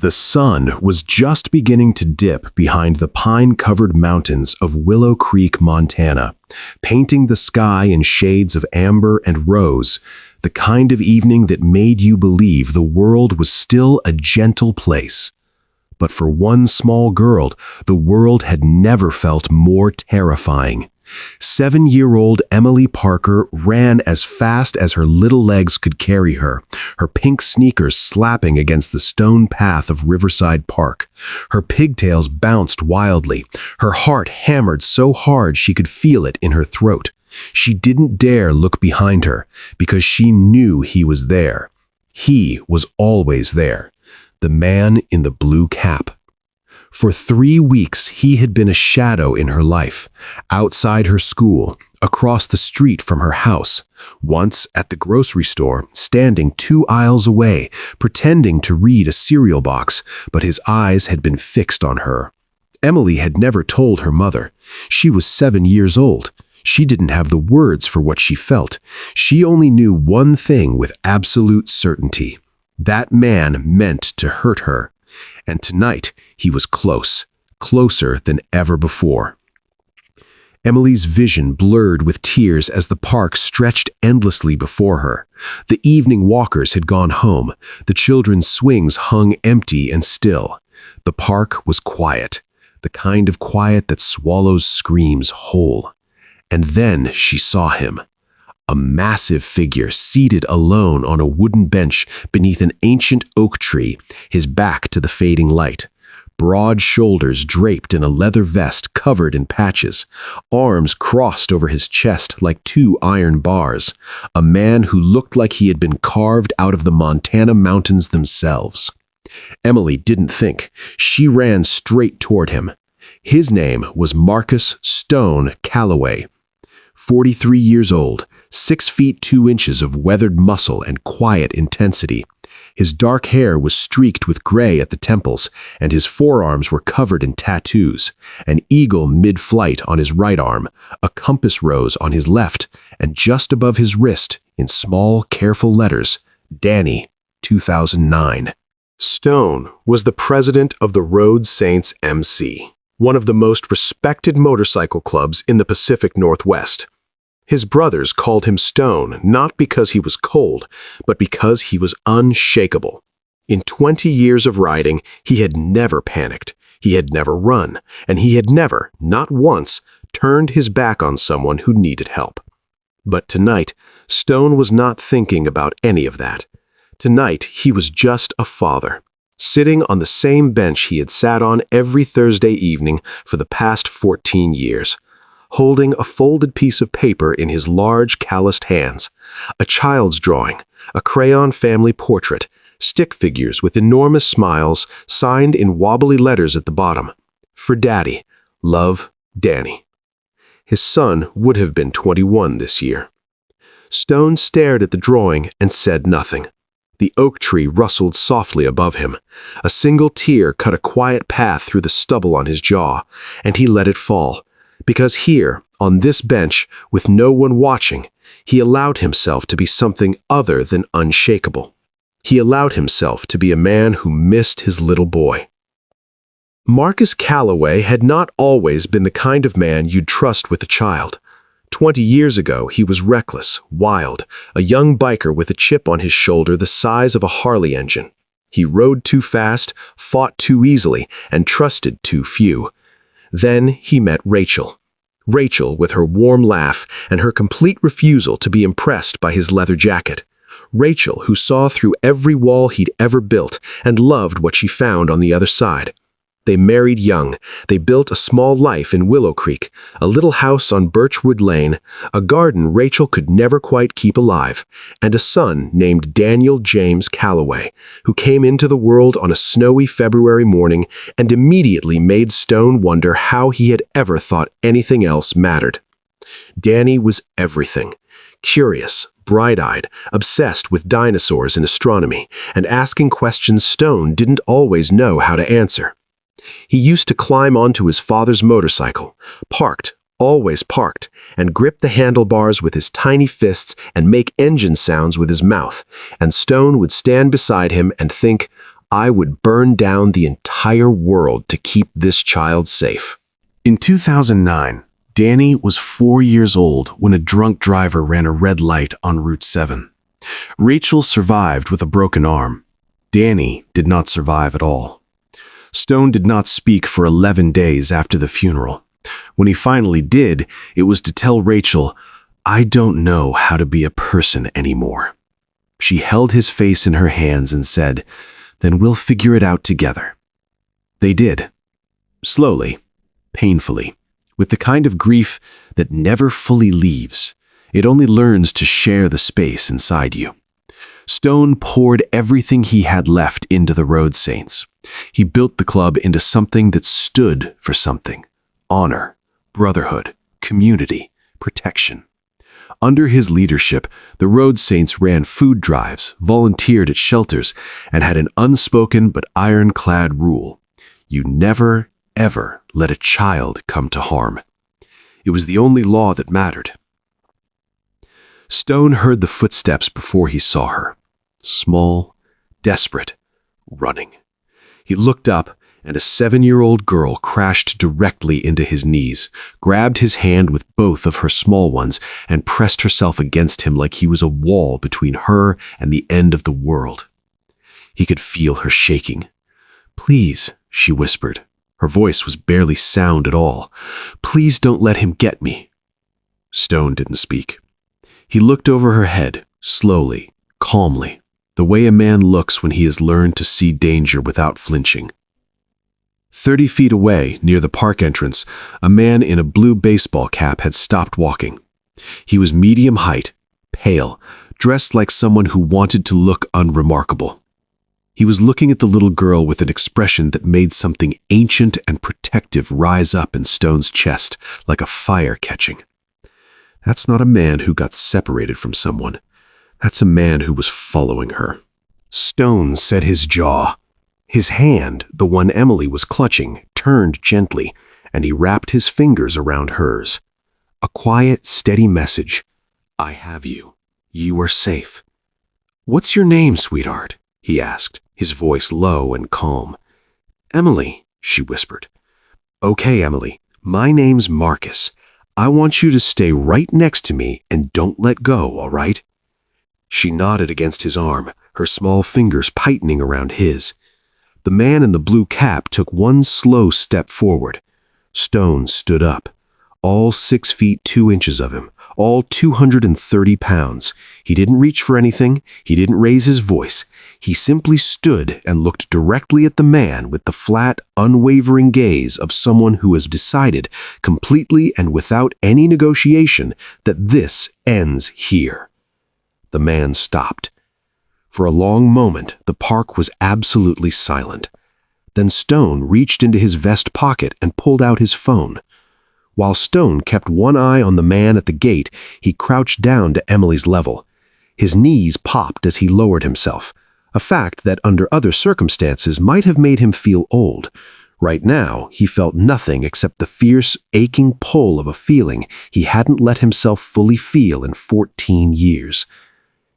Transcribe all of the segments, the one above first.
The sun was just beginning to dip behind the pine-covered mountains of Willow Creek, Montana, painting the sky in shades of amber and rose, the kind of evening that made you believe the world was still a gentle place. But for one small girl, the world had never felt more terrifying. 7-year-old Emily Parker ran as fast as her little legs could carry her, her pink sneakers slapping against the stone path of Riverside Park. Her pigtails bounced wildly, her heart hammered so hard she could feel it in her throat. She didn't dare look behind her, because she knew he was there. He was always there, the man in the blue cap. For 3 weeks, he had been a shadow in her life, outside her school, across the street from her house, once at the grocery store, standing 2 aisles away, pretending to read a cereal box, but his eyes had been fixed on her. Emily had never told her mother. She was 7 years old. She didn't have the words for what she felt. She only knew one thing with absolute certainty. That man meant to hurt her. And tonight, he was close, closer than ever before. Emily's vision blurred with tears as the park stretched endlessly before her. The evening walkers had gone home. The children's swings hung empty and still. The park was quiet, the kind of quiet that swallows screams whole. And then she saw him. A massive figure seated alone on a wooden bench beneath an ancient oak tree, his back to the fading light. Broad shoulders draped in a leather vest covered in patches, arms crossed over his chest like 2 iron bars. A man who looked like he had been carved out of the Montana mountains themselves. Emily didn't think. She ran straight toward him. His name was Marcus Stone Calloway. 43 years old, 6 feet 2 inches of weathered muscle and quiet intensity. His dark hair was streaked with gray at the temples, and his forearms were covered in tattoos, an eagle mid-flight on his right arm, a compass rose on his left, and just above his wrist, in small, careful letters, Danny, 2009. Stone was the president of the Road Saints MC, one of the most respected motorcycle clubs in the Pacific Northwest. His brothers called him Stone not because he was cold, but because he was unshakable. In 20 years of riding, he had never panicked, he had never run, and he had never, not once, turned his back on someone who needed help. But tonight, Stone was not thinking about any of that. Tonight, he was just a father, sitting on the same bench he had sat on every Thursday evening for the past 14 years. Holding a folded piece of paper in his large, calloused hands, a child's drawing, a crayon family portrait, stick figures with enormous smiles signed in wobbly letters at the bottom. For Daddy, love, Danny. His son would have been 21 this year. Stone stared at the drawing and said nothing. The oak tree rustled softly above him. A single tear cut a quiet path through the stubble on his jaw, and he let it fall. Because here, on this bench, with no one watching, he allowed himself to be something other than unshakable. He allowed himself to be a man who missed his little boy. Marcus Calloway had not always been the kind of man you'd trust with a child. 20 years ago, he was reckless, wild, a young biker with a chip on his shoulder the size of a Harley engine. He rode too fast, fought too easily, and trusted too few. Then he met Rachel. Rachel with her warm laugh and her complete refusal to be impressed by his leather jacket. Rachel who saw through every wall he'd ever built and loved what she found on the other side. They married young. They built a small life in Willow Creek, a little house on Birchwood Lane, a garden Rachel could never quite keep alive, and a son named Daniel James Calloway, who came into the world on a snowy February morning and immediately made Stone wonder how he had ever thought anything else mattered. Danny was everything. Curious, bright-eyed, obsessed with dinosaurs and astronomy, and asking questions Stone didn't always know how to answer. He used to climb onto his father's motorcycle, parked, always parked, and grip the handlebars with his tiny fists and make engine sounds with his mouth, and Stone would stand beside him and think, I would burn down the entire world to keep this child safe. In 2009, Danny was 4 years old when a drunk driver ran a red light on Route 7. Rachel survived with a broken arm. Danny did not survive at all. Stone did not speak for 11 days after the funeral. When he finally did, it was to tell Rachel, "I don't know how to be a person anymore." She held his face in her hands and said, "Then we'll figure it out together." They did. Slowly, painfully, with the kind of grief that never fully leaves. It only learns to share the space inside you. Stone poured everything he had left into the Road Saints. He built the club into something that stood for something: honor, brotherhood, community, protection. Under his leadership, the Road Saints ran food drives, volunteered at shelters, and had an unspoken but ironclad rule: you never, ever let a child come to harm. It was the only law that mattered. Stone heard the footsteps before he saw her. Small, desperate, running. He looked up, and a 7-year-old girl crashed directly into his knees, grabbed his hand with both of her small ones, and pressed herself against him like he was a wall between her and the end of the world. He could feel her shaking. "Please," she whispered. Her voice was barely sound at all. "Please don't let him get me." Stone didn't speak. He looked over her head, slowly, calmly, the way a man looks when he has learned to see danger without flinching. 30 feet away, near the park entrance, a man in a blue baseball cap had stopped walking. He was medium height, pale, dressed like someone who wanted to look unremarkable. He was looking at the little girl with an expression that made something ancient and protective rise up in Stone's chest, like a fire catching. That's not a man who got separated from someone. That's a man who was following her. Stone set his jaw. His hand, the one Emily was clutching, turned gently, and he wrapped his fingers around hers. A quiet, steady message. "I have you. You are safe." "What's your name, sweetheart?" he asked, his voice low and calm. "Emily," she whispered. "Okay, Emily, my name's Marcus. I want you to stay right next to me and don't let go, all right?" She nodded against his arm, her small fingers tightening around his. The man in the blue cap took one slow step forward. Stone stood up. All 6 feet 2 inches of him, all 230 pounds. He didn't reach for anything. He didn't raise his voice. He simply stood and looked directly at the man with the flat, unwavering gaze of someone who has decided, completely and without any negotiation, that this ends here. The man stopped. For a long moment, the park was absolutely silent. Then Stone reached into his vest pocket and pulled out his phone. While Stone kept one eye on the man at the gate, he crouched down to Emily's level. His knees popped as he lowered himself, a fact that under other circumstances might have made him feel old. Right now, he felt nothing except the fierce, aching pull of a feeling he hadn't let himself fully feel in 14 years.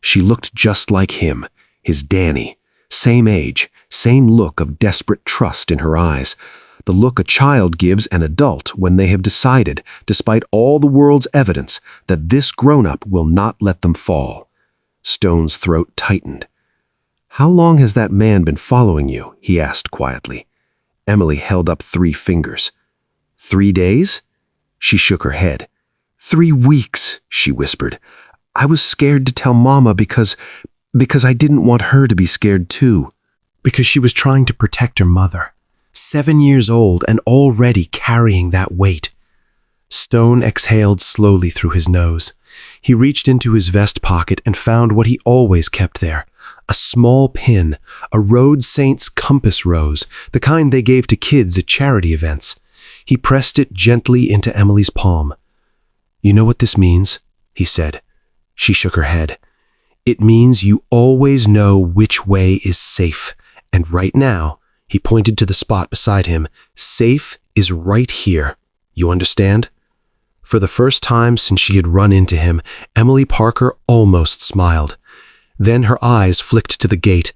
She looked just like him, his Danny. Same age, same look of desperate trust in her eyes. The look a child gives an adult when they have decided, despite all the world's evidence, that this grown-up will not let them fall. Stone's throat tightened. "How long has that man been following you?" he asked quietly. Emily held up 3 fingers. 3 days? She shook her head. 3 weeks, she whispered. "I was scared to tell Mama because I didn't want her to be scared too." Because she was trying to protect her mother. 7 years old and already carrying that weight. Stone exhaled slowly through his nose. He reached into his vest pocket and found what he always kept there. A small pin, a Road Saints compass rose, the kind they gave to kids at charity events. He pressed it gently into Emily's palm. "You know what this means?" he said. She shook her head. "It means you always know which way is safe. And right now," he pointed to the spot beside him, "safe is right here. You understand?" For the first time since she had run into him, Emily Parker almost smiled. Then her eyes flicked to the gate.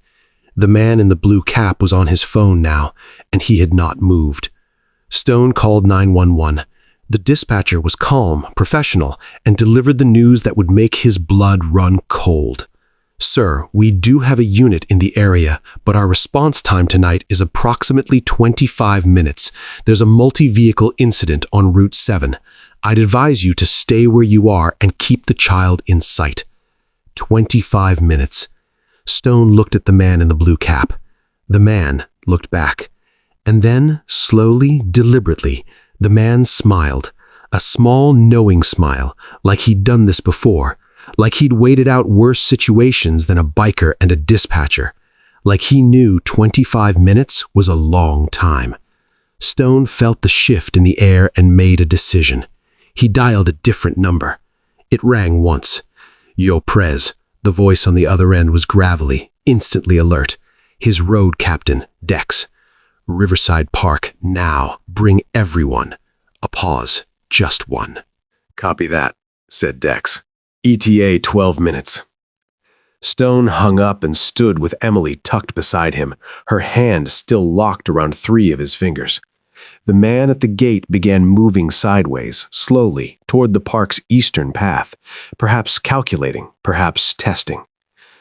The man in the blue cap was on his phone now, and he had not moved. Stone called 911. The dispatcher was calm, professional, and delivered the news that would make his blood run cold. "Sir, we do have a unit in the area, but our response time tonight is approximately 25 minutes. There's a multi-vehicle incident on Route 7. I'd advise you to stay where you are and keep the child in sight." 25 minutes. Stone looked at the man in the blue cap. The man looked back. And then, slowly, deliberately, the man smiled. A small, knowing smile, like he'd done this before. Like he'd waited out worse situations than a biker and a dispatcher. Like he knew 25 minutes was a long time. Stone felt the shift in the air and made a decision. He dialed a different number. It rang once. "Yo, Prez." The voice on the other end was gravelly, instantly alert. His road captain, Dex. "Riverside Park, now. Bring everyone." A pause. Just one. "Copy that," said Dex. "ETA 12 minutes. Stone hung up and stood with Emily tucked beside him, her hand still locked around 3 of his fingers. The man at the gate began moving sideways, slowly, toward the park's eastern path, perhaps calculating, perhaps testing.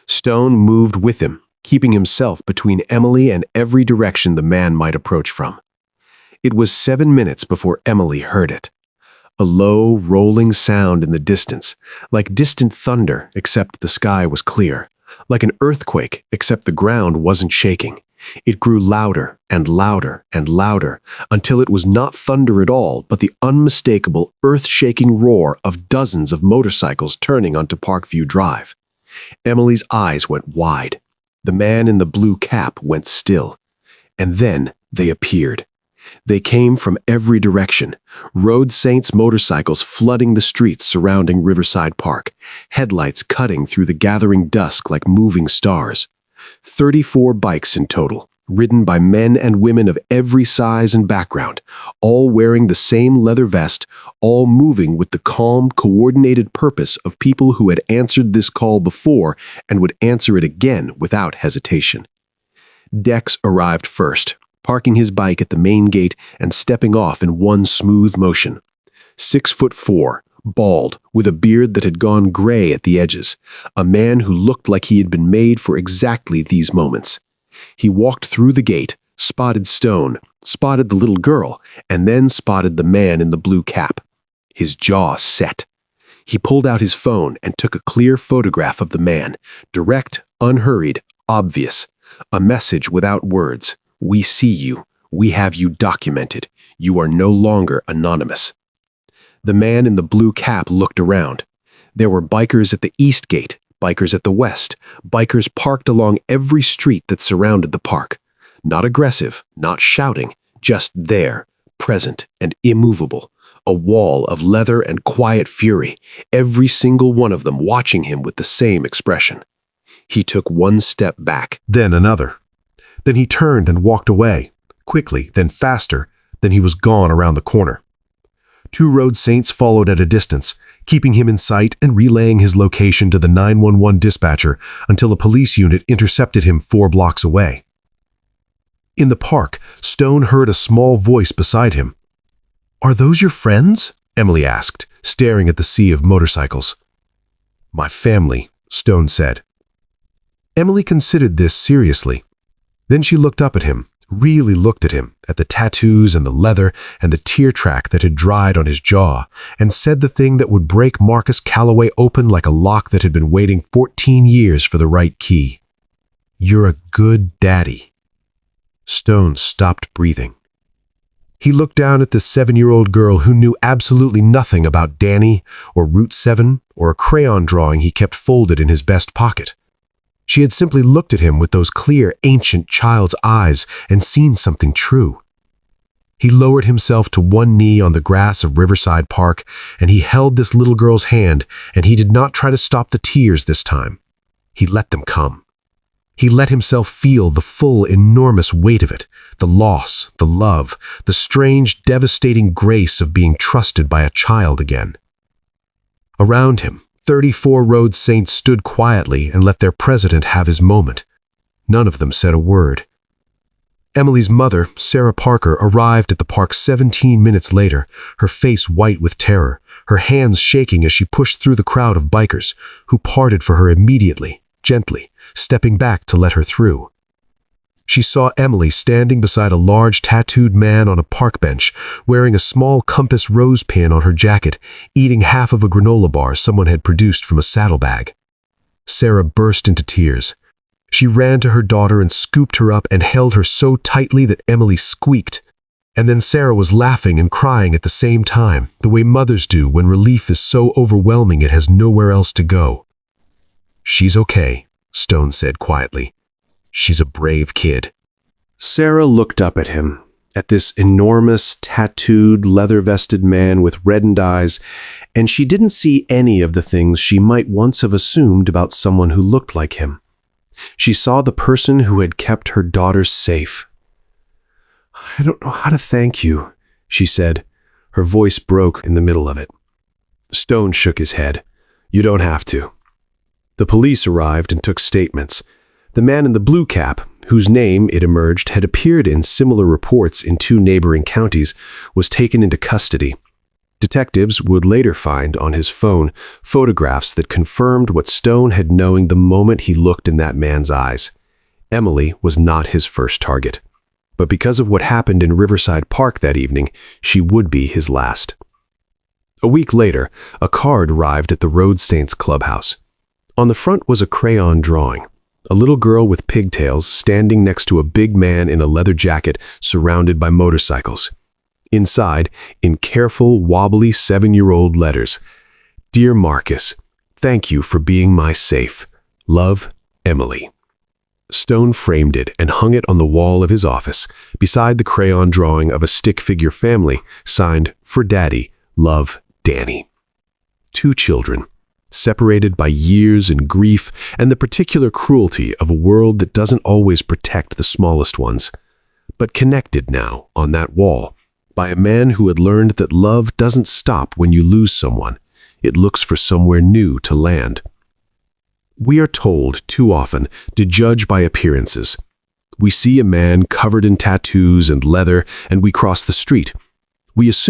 Stone moved with him, keeping himself between Emily and every direction the man might approach from. It was 7 minutes before Emily heard it. A low, rolling sound in the distance, like distant thunder except the sky was clear, like an earthquake except the ground wasn't shaking. It grew louder and louder and louder until it was not thunder at all, but the unmistakable, earth-shaking roar of dozens of motorcycles turning onto Parkview Drive. Emily's eyes went wide. The man in the blue cap went still. And then they appeared. They came from every direction, Road Saints motorcycles flooding the streets surrounding Riverside Park, headlights cutting through the gathering dusk like moving stars. 34 bikes in total, ridden by men and women of every size and background, all wearing the same leather vest, all moving with the calm, coordinated purpose of people who had answered this call before and would answer it again without hesitation. Dex arrived first, parking his bike at the main gate and stepping off in one smooth motion. 6'4", bald, with a beard that had gone gray at the edges, a man who looked like he had been made for exactly these moments. He walked through the gate, spotted Stone, spotted the little girl, and then spotted the man in the blue cap. His jaw set. He pulled out his phone and took a clear photograph of the man, direct, unhurried, obvious. A message without words. "We see you. We have you documented. You are no longer anonymous." The man in the blue cap looked around. There were bikers at the east gate, bikers at the west, bikers parked along every street that surrounded the park. Not aggressive, not shouting, just there, present and immovable. A wall of leather and quiet fury, every single one of them watching him with the same expression. He took one step back, then another. Then he turned and walked away, quickly, then faster, then he was gone around the corner. 2 Road Saints followed at a distance, keeping him in sight and relaying his location to the 911 dispatcher until a police unit intercepted him 4 blocks away. In the park, Stone heard a small voice beside him. "Are those your friends?" Emily asked, staring at the sea of motorcycles. "My family," Stone said. Emily considered this seriously. Then she looked up at him, really looked at him, at the tattoos and the leather and the tear track that had dried on his jaw, and said the thing that would break Marcus Calloway open like a lock that had been waiting 14 years for the right key. "You're a good daddy." Stone stopped breathing. He looked down at the 7-year-old girl who knew absolutely nothing about Danny or Route 7 or a crayon drawing he kept folded in his vest pocket. She had simply looked at him with those clear, ancient child's eyes and seen something true. He lowered himself to one knee on the grass of Riverside Park, and he held this little girl's hand, and he did not try to stop the tears this time. He let them come. He let himself feel the full, enormous weight of it, the loss, the love, the strange, devastating grace of being trusted by a child again. Around him, 34 Road Saints stood quietly and let their president have his moment. None of them said a word. Emily's mother, Sarah Parker, arrived at the park 17 minutes later, her face white with terror, her hands shaking as she pushed through the crowd of bikers, who parted for her immediately, gently, stepping back to let her through. She saw Emily standing beside a large tattooed man on a park bench, wearing a small compass rose pin on her jacket, eating half of a granola bar someone had produced from a saddlebag. Sarah burst into tears. She ran to her daughter and scooped her up and held her so tightly that Emily squeaked. And then Sarah was laughing and crying at the same time, the way mothers do when relief is so overwhelming it has nowhere else to go. "She's okay," Stone said quietly. "She's a brave kid." Sarah looked up at him, at this enormous, tattooed, leather-vested man with reddened eyes, and she didn't see any of the things she might once have assumed about someone who looked like him. She saw the person who had kept her daughter safe. "I don't know how to thank you," she said. Her voice broke in the middle of it. Stone shook his head. "You don't have to." The police arrived and took statements. The man in the blue cap, whose name, it emerged, had appeared in similar reports in 2 neighboring counties, was taken into custody. Detectives would later find on his phone photographs that confirmed what Stone had known the moment he looked in that man's eyes. Emily was not his first target. But because of what happened in Riverside Park that evening, she would be his last. A week later, a card arrived at the Road Saints clubhouse. On the front was a crayon drawing. A little girl with pigtails standing next to a big man in a leather jacket surrounded by motorcycles. Inside, in careful, wobbly 7-year-old letters, "Dear Marcus, thank you for being my safe. Love, Emily." Stone framed it and hung it on the wall of his office, beside the crayon drawing of a stick figure family, signed, "For Daddy, love, Danny." 2 children, separated by years and grief and the particular cruelty of a world that doesn't always protect the smallest ones, but connected now on that wall by a man who had learned that love doesn't stop when you lose someone. It looks for somewhere new to land. We are told too often to judge by appearances. We see a man covered in tattoos and leather and we cross the street. We assume